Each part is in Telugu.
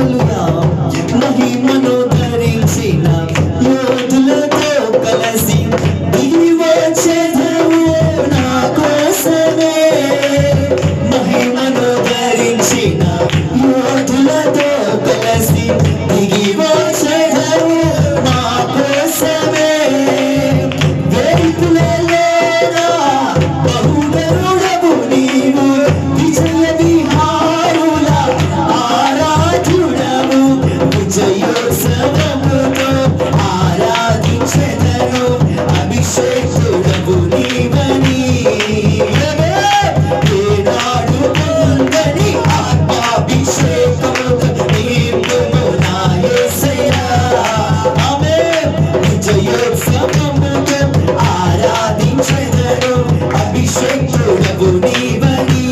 హల్లెలూయా మహిమను ధరించిన యోధులతో కలిసి దిగి వచ్చెదవు నా కోసమే మహిమను ధరించిన యోధులతో కలిసి దిగి వచ్చెదవు నా కోసమే వేపులేరా బహుగరుడవు నీవు విజయ విహారుల ఆరాధ్యుడవు విజయోత్సవముతో ఆరాధించెదను అభిషేకుడవు నీవని ఏనాడు పొందని ఆత్మాభిషేకముతో నింపుము నా యేసయ్యా ఆమేన్ విజయోత్సవముతో ఆరాధించెదను అభిషేకుడవు నీవని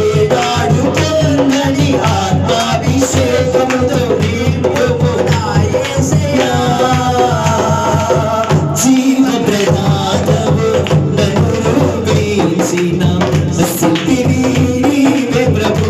ఏనాడు పొందని ఆత్మాభిషేకముతో నింపుము నా యేసయ్యా జీవ ప్రదాతవు నన్ను రూపించిన శిల్పివి నీవే ప్రభు